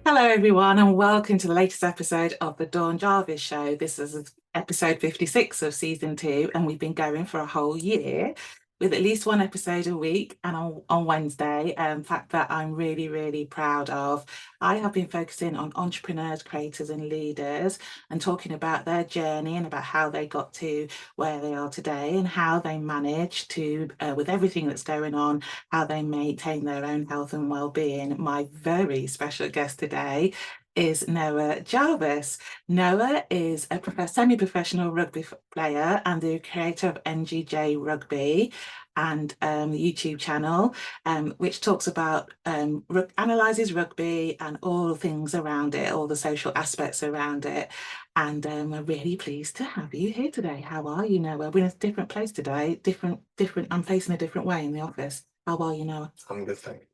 Hello, everyone, and welcome to the latest episode of the Dawn Jarvis Show. This is episode 56 of season 2, and we've been going for a whole year with at least one episode a week and on Wednesday. Fact that I'm really, really proud of. I have been focusing on entrepreneurs, creators, and leaders and talking about their journey and about how they got to where they are today and how they managed to, with everything that's going on, how they maintain their own health and well-being. My very special guest today is Noah Jarvis. Noah is a semi-professional rugby player and the creator of NGJ Rugby and the YouTube channel, which talks about analyzes rugby and all things around it, all the social aspects around it. And we're really pleased to have you here today. How are you, Noah? We're in a different place today, different. I'm facing a different way in the office. How are you, Noah? I'm good, thank you.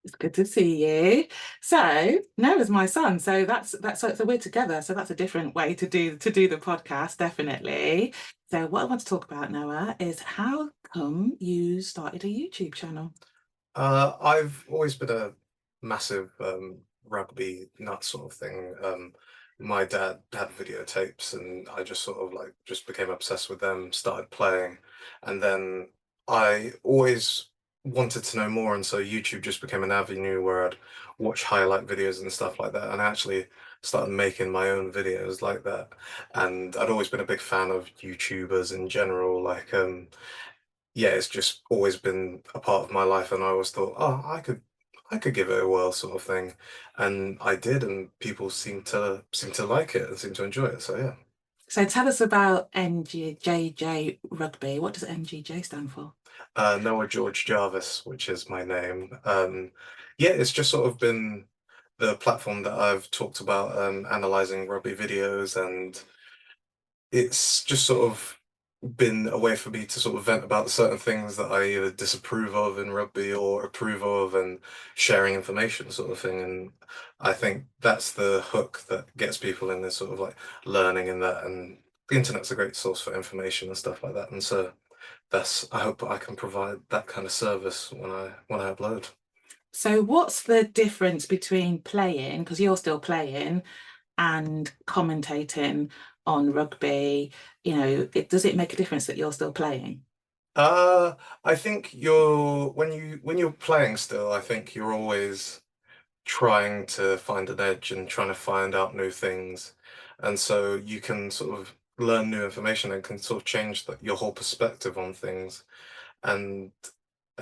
It's good to see you. So Noah's my son, so so we're together. So that's a different way to do the podcast, definitely. So what I want to talk about, Noah, is how come you started a YouTube channel? I've always been a massive rugby nut sort of thing. My dad had videotapes, and I just sort of like just became obsessed with them, started playing, and then I always wanted to know more, and so YouTube just became an avenue where I'd watch highlight videos and stuff like that, and I actually started making my own videos like that. And I'd always been a big fan of YouTubers in general, like yeah, it's just always been a part of my life, and I always thought, oh, I could give it a whirl, sort of thing, and I did, and people seem to like it and seem to enjoy it. So yeah, So tell us about NGJJ Rugby. What does NGJ stand for? Noah George Jarvis, which is my name. Yeah, it's just sort of been the platform that I've talked about analyzing rugby videos, and it's just sort of been a way for me to sort of vent about certain things that I either disapprove of in rugby or approve of, and sharing information sort of thing. And I think that's the hook that gets people in this sort of like learning and that. And the internet's a great source for information and stuff like that. And so I hope I can provide that kind of service when I upload. So what's the difference between playing, because you're still playing, and commentating on rugby? Does it make a difference that you're still playing? Uh, I think when you're playing still, I think you're always trying to find an edge and trying to find out new things. And so you can sort of learn new information and can sort of change your whole perspective on things. And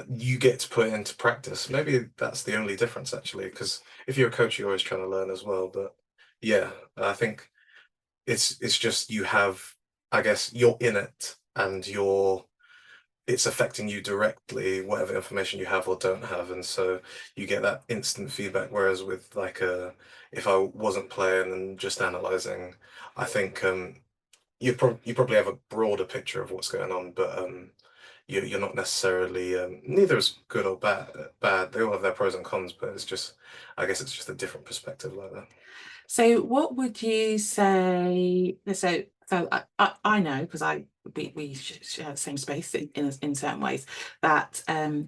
you get to put it into practice. Maybe that's the only difference, actually, because if you're a coach, you're always trying to learn as well. But yeah, I think it's just you have, I guess, you're in it, and it's affecting you directly, whatever information you have or don't have, and so you get that instant feedback. Whereas with like if I wasn't playing and just analyzing, I think you probably have a broader picture of what's going on, but you're not necessarily neither is good or bad. Bad. They all have their pros and cons, but it's just, I guess it's just a different perspective like that. So what would you say? So I know, because we share the same space in certain ways, that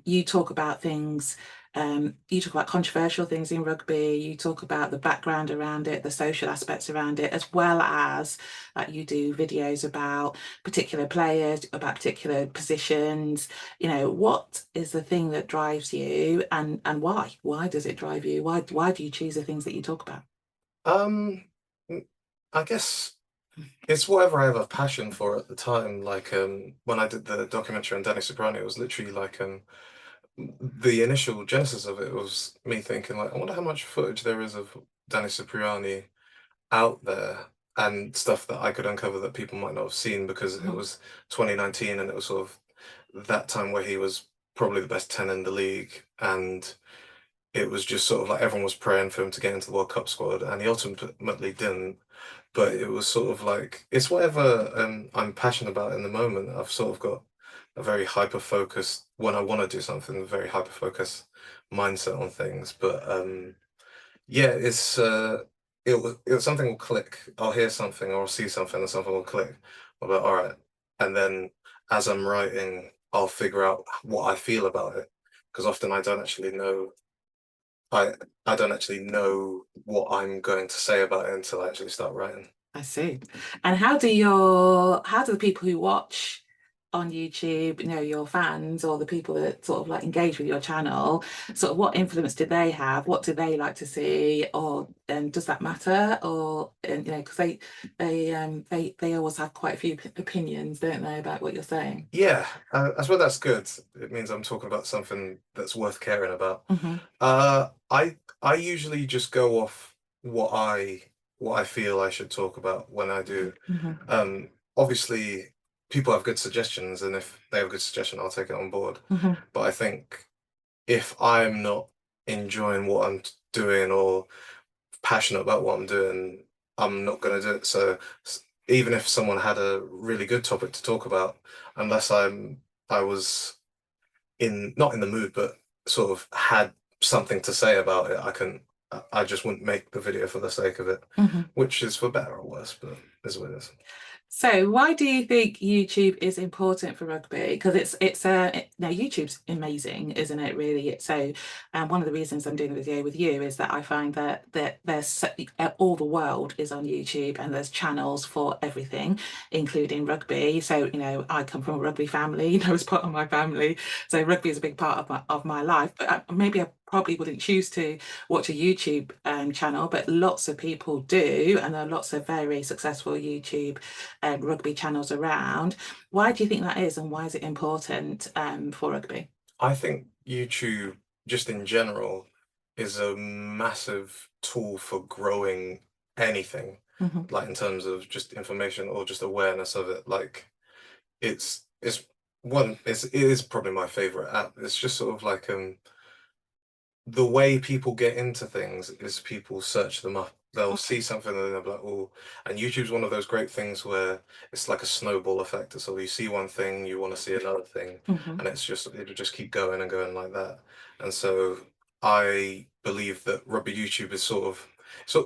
you talk about things. You talk about controversial things in rugby. You talk about the background around it, the social aspects around it, as well as you do videos about particular players, about particular positions. What is the thing that drives you, and why? Why does it drive you? Why do you choose the things that you talk about? Um, I guess it's whatever I have a passion for at the time. Like when I did the documentary on Danny Soprano, it was literally like the initial genesis of it was me thinking like, I wonder how much footage there is of Danny Cipriani out there, and stuff that I could uncover that people might not have seen, because it Mhm. was 2019, and it was sort of that time where he was probably the best 10 in the league, and it was just sort of like everyone was praying for him to get into the World Cup squad, and he ultimately didn't. But it was sort of like it's whatever I'm passionate about in the moment. I've sort of got a very hyper focused when I want to do something, a very hyper focused mindset on things. But yeah, it was something will click. I'll hear something or I'll see something and something will click. I'll be like, all right, and then as I'm writing, I'll figure out what I feel about it, because often I I don't actually know what I'm going to say about it until I actually start writing. I see. And how do the people who watch on YouTube, your fans or the people that sort of like engage with your channel, sort of what influence do they have? What do they like to see? Or does that matter? Or because they always have quite a few opinions, don't they, about what you're saying? Yeah, I suppose that's good. It means I'm talking about something that's worth caring about. Hmm. I usually just go off what I feel I should talk about when I do. Hmm. Obviously, people have good suggestions, and if they have a good suggestion, I'll take it on board. Hmm. But I think if I'm not enjoying what I'm doing or passionate about what I'm doing, I'm not going to do it. So even if someone had a really good topic to talk about, unless I was in not in the mood, but sort of had something to say about it, I just wouldn't make the video for the sake of it, Hmm. which is for better or worse, but is what it is. So why do you think YouTube is important for rugby? Because no, YouTube's amazing, isn't it? Really, so. One of the reasons I'm doing the video with you is that I find that all the world is on YouTube, and there's channels for everything, including rugby. So I come from a rugby family, as part of my family, so rugby is a big part of my life. But maybe I probably wouldn't choose to watch a YouTube channel, but lots of people do, and there are lots of very successful YouTube rugby channels around. Why do you think that is, and why is it important for rugby? I think YouTube, just in general, is a massive tool for growing anything, Hmm. like in terms of just information or just awareness of it. Like it's it is probably my favorite app. It's just sort of like the way people get into things is people search them up. They'll see something and they'll be like, oh, and YouTube's one of those great things where it's like a snowball effect. So you see one thing, you want to see another thing, Hmm. and it'll just keep going and going like that. And so I believe that rugby YouTube is so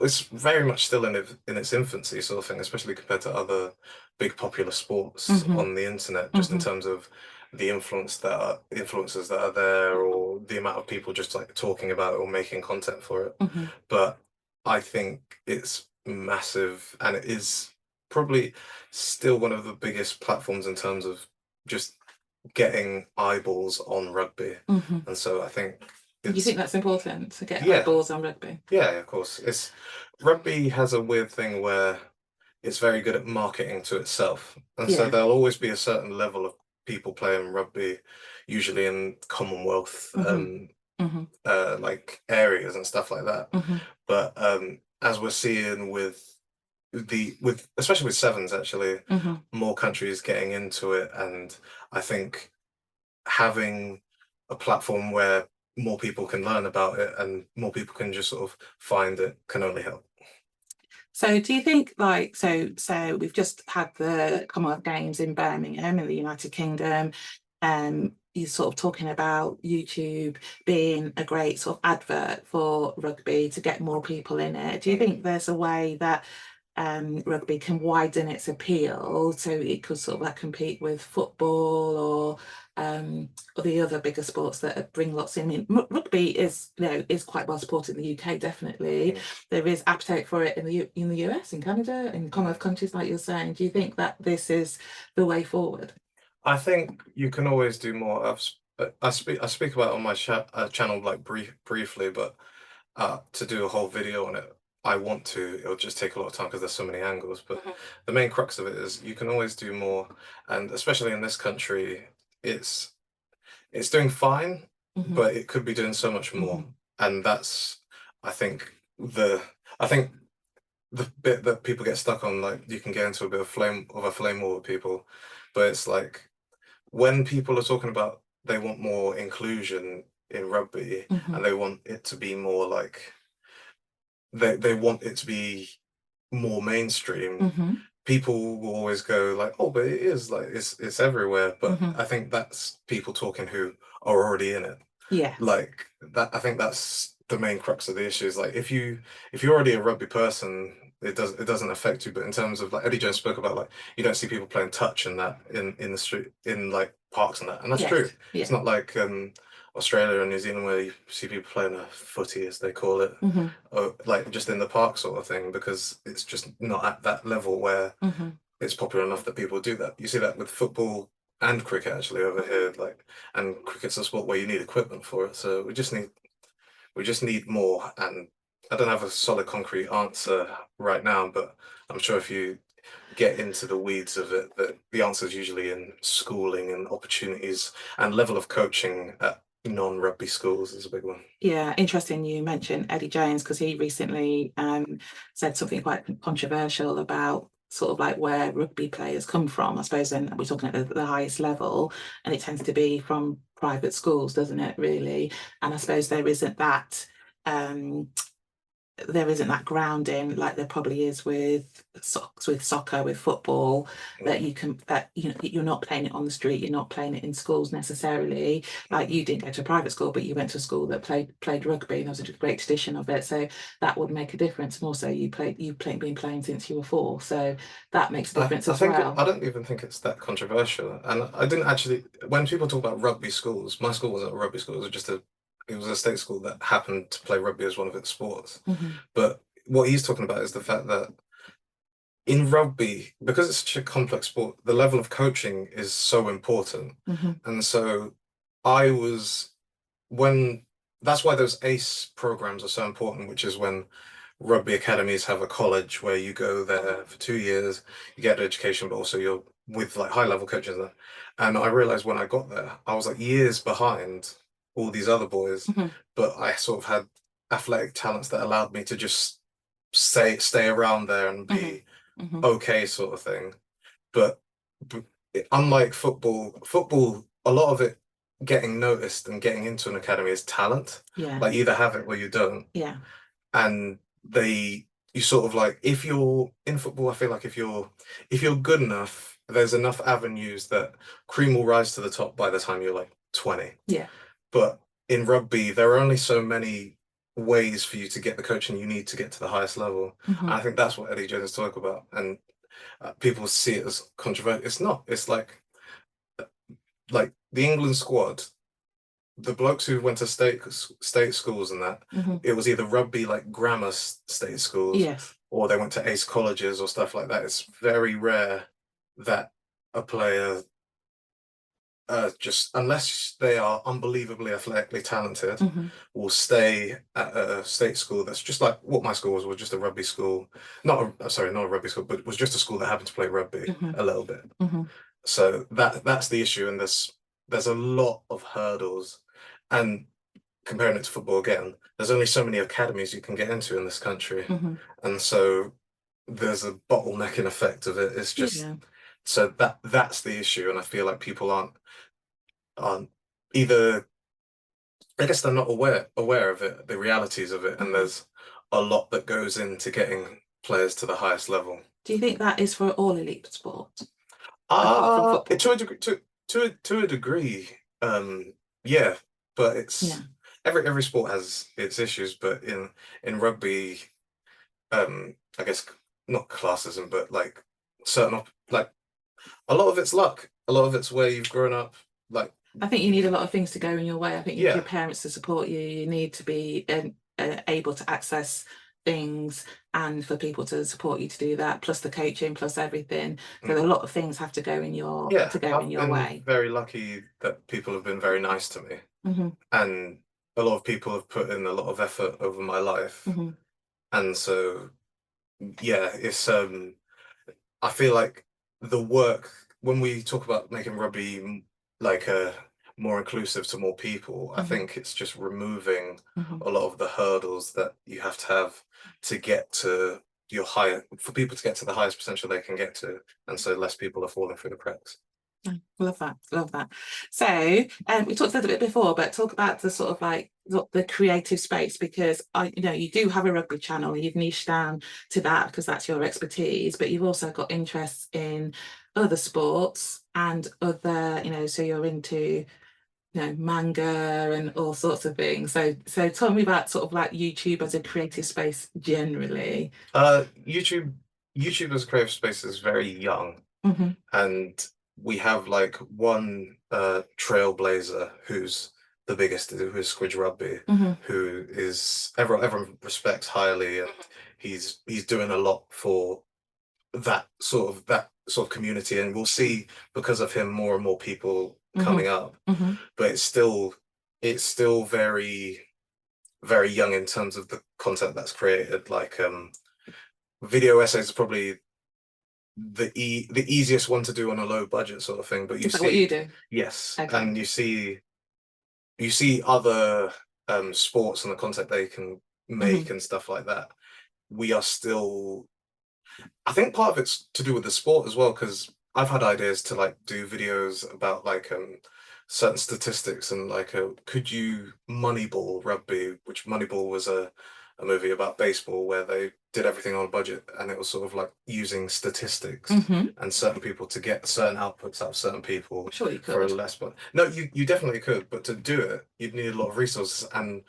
it's very much still in its infancy sort of thing, especially compared to other big popular sports Hmm. on the internet, just in Hmm. terms of the influencers that are there or the amount of people just like talking about it or making content for it. Hmm. But I think it's massive and it is probably still one of the biggest platforms in terms of just getting eyeballs on rugby. Hmm. And so I think Do you think it's that's important to get yeah, eyeballs on rugby? yeah, of course. It's rugby has a weird thing where it's very good at marketing to itself. And so Yeah. there'll always be a certain level of people playing rugby, usually in Commonwealth Hmm. Hmm. like areas and stuff like that. Hmm. But as we're seeing with especially with sevens actually, Hmm. more countries getting into it and I think having a platform where more people can learn about it and more people can just sort of find it can only help. So do you think so we've just had the Commonwealth Games in Birmingham in the United Kingdom. You're sort of talking about YouTube being a great sort of advert for rugby to get more people in it. Do you Mm. think there's a way that rugby can widen its appeal so it could sort of like compete with football or the other bigger sports that bring lots in? I mean, rugby is quite well supported in the UK, definitely. Mm. There is appetite for it in the US, in Canada, in Mm. Commonwealth countries, like you're saying. Do you think that this is the way forward? I think you can always do more. I speak about it on my channel like briefly, but to do a whole video on it, I want to. It'll just take a lot of time because there's so many angles. But Mhm. the main crux of it is you can always do more, and especially in this country, it's it's doing fine, Mhm. but it could be doing so much more. Mhm. And that's, I think, I think the bit that people get stuck on, like you can get into a bit of a flame war with people, but it's like when people are talking about they want more inclusion in rugby and Mhm. they want it to be more like they want it to be more mainstream, Mhm. people will always go like, "Oh, but it is like it's everywhere." But Mhm. I think that's people talking who are already in it. Yes. Like that, I think that's the main crux of the issue. Is like if you're already a rugby person, it doesn't affect you. But in terms of like Eddie Jones spoke about, like you don't see people playing touch and that in the street in like parks and that, and that's true. Yes. It's Yeah. not like Australia and New Zealand where you see people playing a footy, as they call it, Hmm. or like just in the park sort of thing, because it's just not at that level where Hmm. it's popular enough that people do that. You see that with football and cricket actually over here, like, and cricket's a sport where you need equipment for it. So we just need more. And I don't have a solid concrete answer right now, but I'm sure if you get into the weeds of it, that the answer is usually in schooling and opportunities and level of coaching at non-rugby schools is a big one. Yeah, interesting. You mentioned Eddie Jones because he recently said something quite controversial about sort of like where rugby players come from. I suppose, and we're talking at the highest level, and it tends to be from private schools, doesn't it? Really, and I suppose um, there isn't that grounding like there probably is with soccer, with football, that Mm. you can that you know you're not playing it on the street, you're not playing it in schools necessarily. Like Mm. you didn't go to a private school, but you went to a school that played rugby, and there was a great tradition of it. So that would make a difference. And also, been playing since you were four, so that makes a I, difference I as think well. I don't even think it's that controversial. And I didn't actually, when people talk about rugby schools, my school wasn't a rugby school, it was a state school that happened to play rugby as one of its sports. Hmm. But what he's talking about is the fact that in rugby, because it's such a complex sport, the level of coaching is so important. Hmm. And so I was when that's why those ACE programs are so important, which is when rugby academies have a college where you go there for 2 years, you get an education, but also you're with like high level coaches there. And I realized when I got there, I was like years behind all these other boys, Hmm. but I sort of had athletic talents that allowed me to just stay around there and Hmm. be Hmm. okay, sort of thing. But, but unlike football, a lot of it getting noticed and getting into an academy is talent. Yeah, Like you either have it or you don't. yeah. And you sort of like if you're in football, I feel like if you're good enough, there's enough avenues that cream will rise to the top by the time you're like 20. Yeah. But in rugby, there are only so many ways for you to get the coaching you need to get to the highest level. Hmm. And I think that's what Eddie Jones talk about. And people see it as controversial. It's not. It's like the England squad, the blokes who went to state schools and that, Hmm. it was either rugby like grammar state schools, Yes. or they went to ace colleges or stuff like that. It's very rare that a player just unless they are unbelievably athletically talented, Hmm. will stay at a state school that's just like what my school was just a rugby school. Not a, sorry, not a rugby school, but it was just a school that happened to play rugby Hmm. a little bit. Hmm. So that's the issue, and there's a lot of hurdles. And comparing it to football again, there's only so many academies you can get into in this country, Hmm. and so there's a bottlenecking effect of it. It's just Yeah. so that's the issue, and I feel like people aren't either. I guess they're not aware of it, the realities of it, and Mhm. there's a lot that goes into getting players to the highest level. Do you think that is for all elite sports, apart from football? To a degree, to a degree, yeah, but Yeah. it's every sport has its issues, but in rugby, I guess not classism, but like like a lot of it's luck, a lot of it's where you've grown up, like I think you need a lot of things to go in your way. I think you need your yeah. parents to support you. You need to be able to access things and for people to support you to do that, plus the coaching, plus everything. So a Mm. lot of things have Yeah, to go in I've your been way. very lucky that people have been very nice to me, Hmm. and a lot of people have put in a lot of effort over my life, Hmm. and so yeah, it's I feel like the work when we talk about making rugby like more inclusive to more people, I Hmm. think it's just removing Hmm. a lot of the hurdles that you have to get to your higher for people to get to the highest potential they can get to, and so less people are falling through the cracks. Love that, love that. So, we talked a little bit before, but talk about the sort of like the creative space because you do have a rugby channel, you've niched down to that because that's your expertise, but you've also got interests in other sports and so you're into manga and all sorts of things. So tell me about sort of like YouTube as a creative space generally. Uh, YouTube, YouTube as a creative space is very young, Hmm. and we have like one trailblazer who's the biggest, who is Squidge Rugby, Hmm. who is everyone respects highly, and he's doing a lot for that sort of community, and we'll see because of him more and more people Hmm. coming up. Hmm. But it's still very very young in terms of the content that's created. Like video essays is probably the easiest one to do on a low budget sort of thing. But you Is that what you see, do? yes, Okay. and you see other sports and the content they can make Hmm. and stuff like that. We are still, I think part of it's to do with the sport as well, because I've had ideas to like do videos about like certain statistics and like could you Moneyball rugby, which Moneyball was a movie about baseball where they did everything on a budget, and it was sort of like using statistics Hmm. and certain people to get certain outputs out of certain I'm people sure you for a could. less but no, you definitely could, but to do it you'd need a lot of resources, and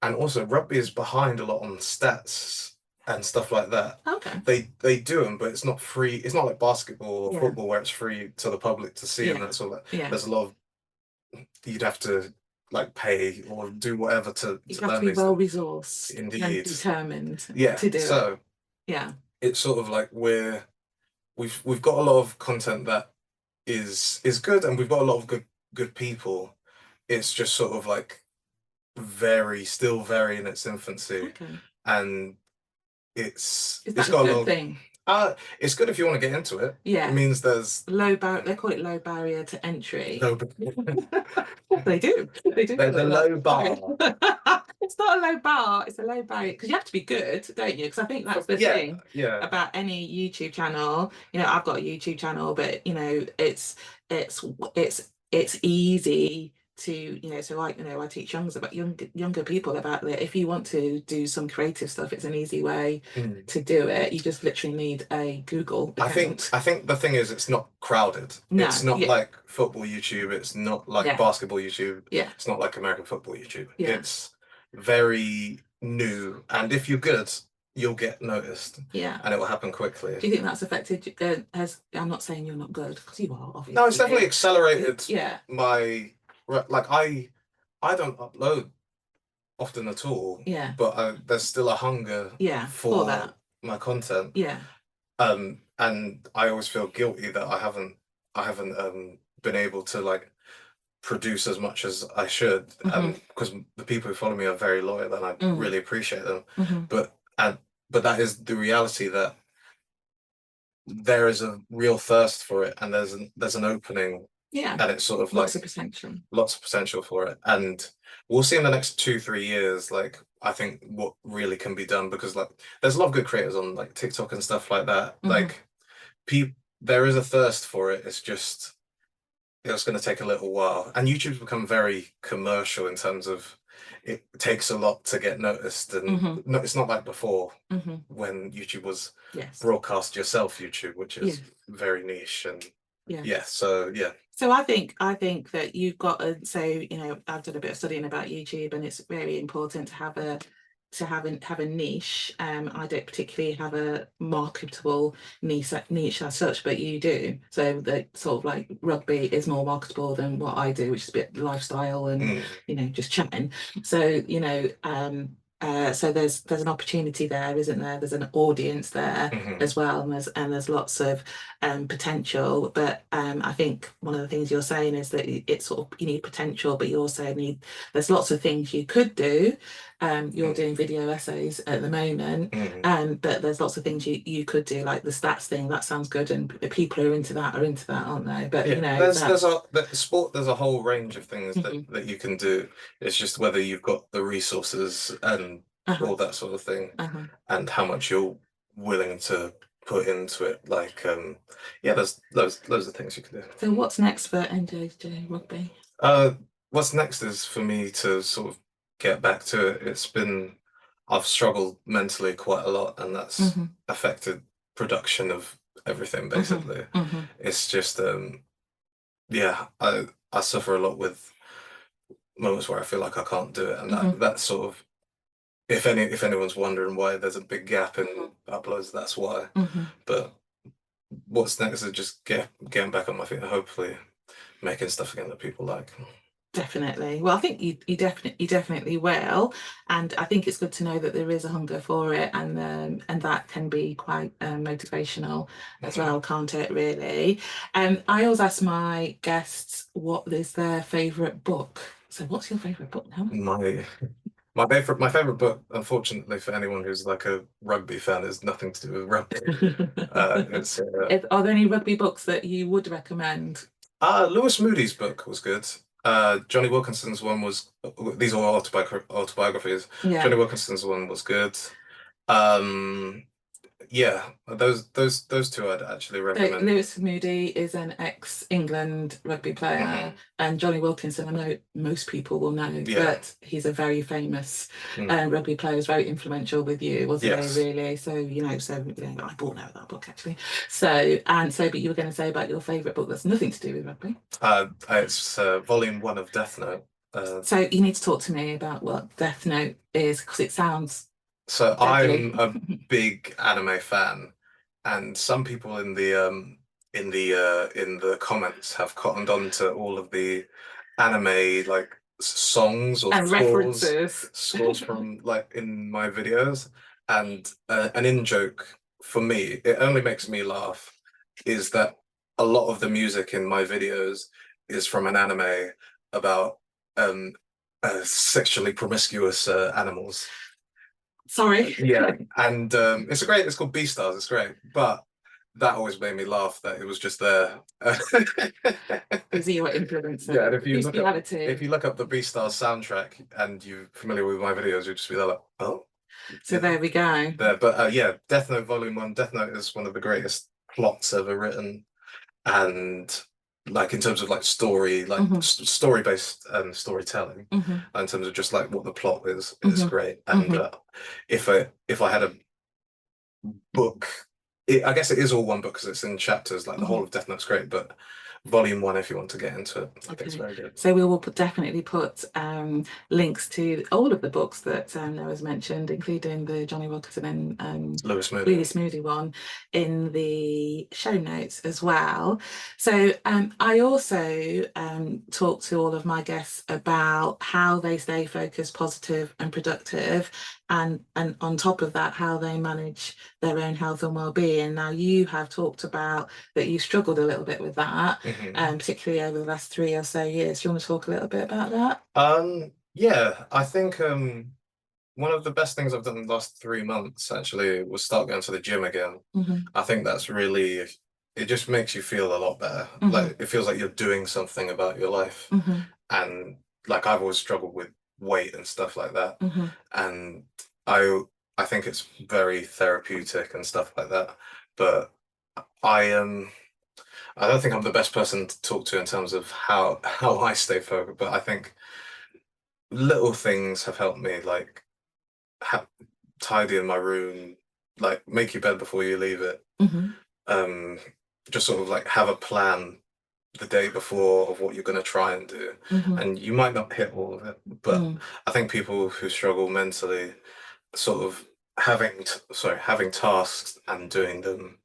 also rugby is behind a lot on stats and stuff like that. Okay. They do them, but it's not free. It's not like basketball or Yeah. football where it's free to the public to see, and Yeah. that's all that. Yeah. There's a lot of you'd have to like pay or do whatever to You to have to learn be these well things. resourced and Indeed, determined yeah. to do it. So Yeah. it's sort of like we've got a lot of content that is good, and we've got a lot of good people. It's just sort of like still very in its infancy, Okay. and it's Is it's that a got a good lot of thing? it's good if you want to get into it. It Yeah. means there's Low bar. They call it low barrier to entry. no They do. They do there's call a it that. low bar. It's not a low bar. It's a low barrier because you have to be good, don't you? Because I think that's the Yeah, thing yeah. about any YouTube channel. I've got a YouTube channel, but it's it's easy to so like I teach younger people about that. If you want to do some creative stuff, it's an easy way Mm. to do it. You just literally need a Google I think account. I think the thing is it's not crowded. It's No, not yeah, like football YouTube, it's not like yeah, basketball YouTube, yeah, it's not like American football YouTube. yeah, It's very new, and if you're good, you'll get noticed, yeah. and it will happen quickly. Do you think that's affected? Has I'm not saying you're not good because you are No, it's definitely obviously. accelerated Yeah, my like I don't upload often at all, yeah, but there's still a hunger yeah. For for that, my content. yeah. And I always feel guilty that I haven't been able to like produce as much as I should, Hmm. because the people who follow me are very loyal and I Mm, really appreciate them. hmm. But that is the reality, that there is a real thirst for it, and there's an opening, Yeah, and it's sort of lots of like potential. lots of potential for it. And we'll see in the next 2 3 years, like I think what really can be done, because like there's a lot of good creators on like TikTok and stuff like that. Hmm. Like people, there is a thirst for it. It's going to take a little while, and YouTube's become very commercial in terms of it takes a lot to get noticed, and Hmm. no, it's not like before Hmm. when YouTube was Yes, broadcast yourself YouTube, which yes, is very niche. And yeah, yes. so yeah. So I think that you've got a so I've done a bit of studying about YouTube, and it's very important to have a niche. I don't particularly have a marketable niche as such, but you do. So that sort of like rugby is more marketable than what I do, which is a bit lifestyle and Mm, just chatting. So so there's an opportunity there, isn't there? There's an audience there mhm, as well, and there's lots of potential. But I think one of the things you're saying is that it's sort of you need potential, but you also need there's lots of things you could do. You're mm, doing video essays at the moment, mm. but there's lots of things you could do, like the stats thing. That sounds good, and people who are into that, aren't they? But Yeah, there's a whole range of things that Mhm. that you can do. It's just whether you've got the resources and Uh-huh, all that sort of thing, uh-huh. and how much you're willing to put into it. Like, yeah, there's loads of things you can do. So what's next for NJJ Rugby? Uh, what's next is for me to sort of get back to it. I've struggled mentally quite a lot, and that's Hmm. affected production of everything Hmm. basically. Hmm. It's just yeah, I suffer a lot with moments where I feel like I can't do it, and that Hmm. that sort of, if anyone's wondering why there's a big gap in Hmm. uploads, that's why. Hmm. But what's next is just getting back on my feet and hopefully making stuff again that people like. Definitely. Well, I think you definitely will, and I think it's good to know that there is a hunger for it, and that can be quite motivational as Mhm. well, can't it? Really. I always ask my guests what is their favourite book. So, what's your favourite book now? My my favorite book, unfortunately for anyone who's like a rugby fan, is nothing to do with rugby. It's Are there any rugby books that you would recommend? Lewis Moody's book was good. Johnny Wilkinson's one was, these are all autobiographies. Yeah. Johnny Wilkinson's one was good. Um, yeah, those two I'd actually So recommend. Lewis Moody is an ex-England rugby player, Hmm. and Johnny Wilkinson, I know most people will know, Yeah. but he's a very famous Mm. rugby player, was very influential with you, wasn't he, Yes. really? So, I bought out that book actually. So, but you were going to say about your favourite book that's nothing to do with rugby. It's volume one of Death Note. So you need to talk to me about what Death Note is, because it sounds So deadly. I'm a big anime fan, and some people in the comments have cottoned on to all of the anime like songs or And references. scores from like in my videos, and an in joke for me, it only makes me laugh, is that a lot of the music in my videos is from an anime about um sexually promiscuous animals. Sorry. Yeah, and it's called Beastars. It's great, but that always made me laugh that it was just there. Is he your Yeah, and influencer? Bestiality. if you look up the Beastars soundtrack and you're familiar with my videos, you'll just be like, oh, So yeah, there we go. there. But yeah, Death Note Volume One. Death Note is one of the greatest plots ever written, and like in terms of like story, like Hmm. story based storytelling, Hmm. in terms of just like what the plot is Hmm. great. And Hmm. if I had a book. I guess it is all one book because it's in chapters. Like the Hmm. whole of Death Note's great, but volume one, if you want to get into it, I think it's Okay. very good. So we will definitely put links to all of the books that Noah's mentioned, including the Johnny Wilkinson and Lewis Moody. really smoothie one in the show notes as well. So I also talk to all of my guests about how they stay focused, positive, and productive, and on top of that, how they manage their own health and well-being. Now, you have talked about that you struggled a little bit with that, Hmm. particularly over the last 3 or so years. Do you want to talk a little bit about that? Yeah, I think one of the best things I've done in the last 3 months actually was start going to the gym again. Hmm. I think that's really, it just makes you feel a lot better. Hmm. Like it feels like you're doing something about your life. Hmm. And like I've always struggled with weight and stuff like that. Hmm. And I I think it's very therapeutic and stuff like that. But I I don't think I'm the best person to talk to in terms of how I stay focused, but I think little things have helped me, like ha tidy in my room, like make your bed before you leave it. Hmm. Um, just sort of like have a plan the day before of what you're going to try and do. Hmm. And you might not hit all of it, but Mm. I think people who struggle mentally, sort of having tasks and doing them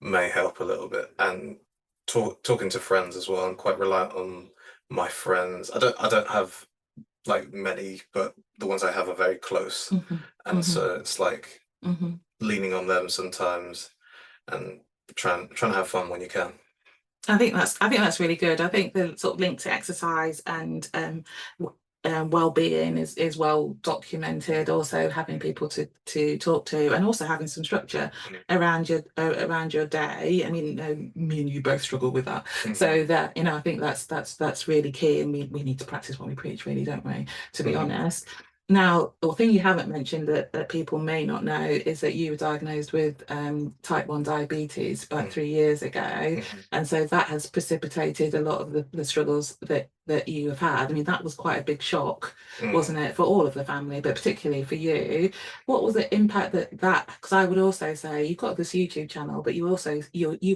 may help a little bit. And talking to friends as well. I'm quite reliant on my friends. I don't have like many, but the ones I have are very close. Hmm. And Hmm. so it's like Hmm. leaning on them sometimes and trying to have fun when you can. I think that's really good. I think the sort of link to exercise and well-being is well documented. Also, having people to talk to, and also having some structure around your day. I mean, me and you both struggle with that. Mhm. So that I think that's really key, and we need to practice what we preach, really, don't we? To be Mhm. honest. Now, the thing you haven't mentioned that people may not know is that you were diagnosed with type 1 diabetes about Mhm. 3 years ago. Mhm. And so that has precipitated a lot of the struggles that you have had. I mean, that was quite a big shock, Mhm. wasn't it, for all of the family, but particularly for you? What was the impact because I would also say you've got this YouTube channel, but you are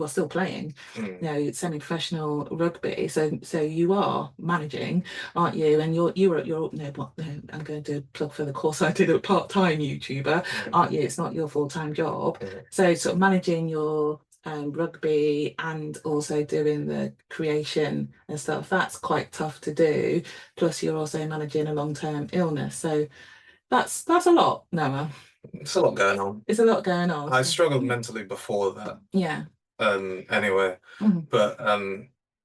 still playing, Mhm. semi-professional rugby. So you are managing, aren't you? And you're no, what no, I'm going to plug for the course I did, a part-time YouTuber, Mhm. aren't you? It's not your full-time job. Mhm. So sort of managing rugby and also doing the creation and stuff, that's quite tough to do. Plus, you're also managing a long-term illness, so that's a lot, Noah. It's a lot going on. It's a lot going on. I So, struggled mentally before that. yeah. Anyway, Mhm. but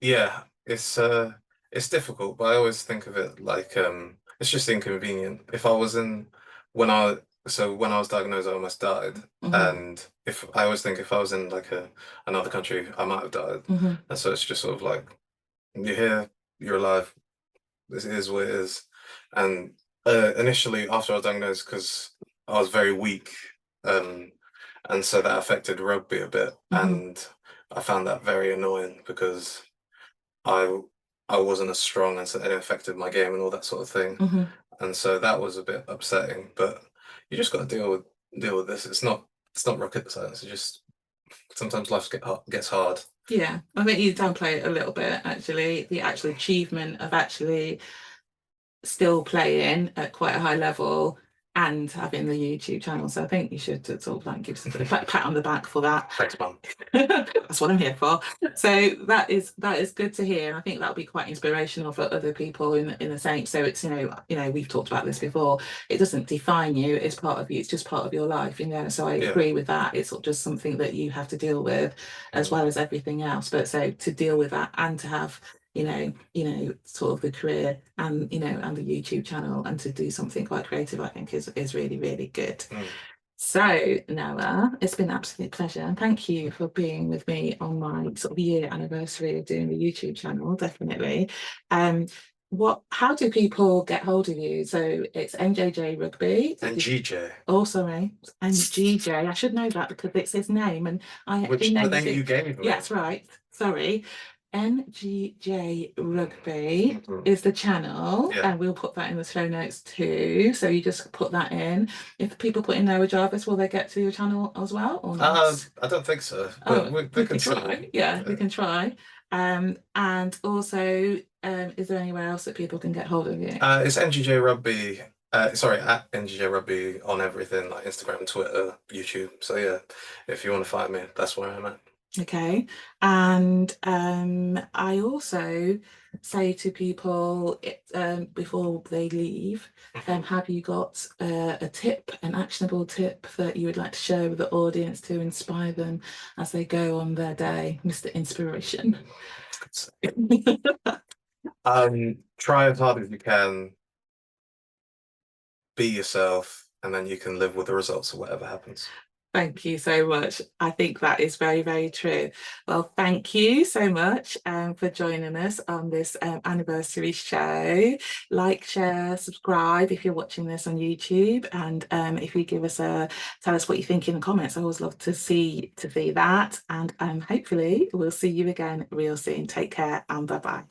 yeah, it's difficult, but I always think of it like it's just inconvenient. If I was in when I so when I was diagnosed, I almost died, Mhm. and if I always think if I was in like a another country, I might have died, Mhm. and so it's just sort of like you're here, you're alive. This is what it is, and initially after I was diagnosed, because I was very weak, um, and so that affected rugby a bit, Mhm. and I found that very annoying because I I wasn't as strong, and so it affected my game and all that sort of thing, Mhm. and so that was a bit upsetting. But you just got to deal with this. It's not rocket science. It's just sometimes gets hard. Yeah, I think you downplay it a little bit, actually. The actual achievement of actually still playing at quite a high level and having the YouTube channel. So I think you should sort of like give yourself a pat on the back for that. Thanks, Mum. That's what I'm here for. So that is good to hear. And I think that'll be quite inspirational for other people in the same. So it's we've talked about this before. It doesn't define you. It's part of you. It's just part of your life. So I Yeah. agree with that. It's just something that you have to deal with as well as everything else. But so to deal with that and to have sort of the career and and the YouTube channel and to do something quite creative, I think is really, really good. Mm. So, Noah, it's been an absolute pleasure. And thank you for being with me on my sort of year anniversary of doing the YouTube channel, definitely. Um, how do people get hold of you? So it's NJJ Rugby. And GJ, Oh, sorry. And GJ. I should know that because it's his name and I which he the named name it. you gave Yeah, me. that's right. Sorry. NGJ Rugby Mhm. is the channel, Yeah. and we'll put that in the show notes too. So you just put that in. If people put in Noah Jarvis, will they get to your channel as well or not? I don't think so, but Oh, they we can can still. try. Yeah, we Yeah. can try. And also, is there anywhere else that people can get hold of you? It's NGJ Rugby. Sorry, at NGJ Rugby on everything like Instagram, Twitter, YouTube. So yeah, if you want to find me, that's where I'm at. Okay. And I also say to people before they leave, have you got a tip, an actionable tip that you would like to share with the audience to inspire them as they go on their day, Mr. Inspiration? Try as hard as you can, be yourself, and then you can live with the results of whatever happens. Thank you so much. I think that is very, very true. Well, thank you so much for joining us on this anniversary show. Like, share, subscribe if you're watching this on YouTube, and if you tell us what you think in the comments. I always love to see that, and hopefully we'll see you again real soon. Take care and bye bye.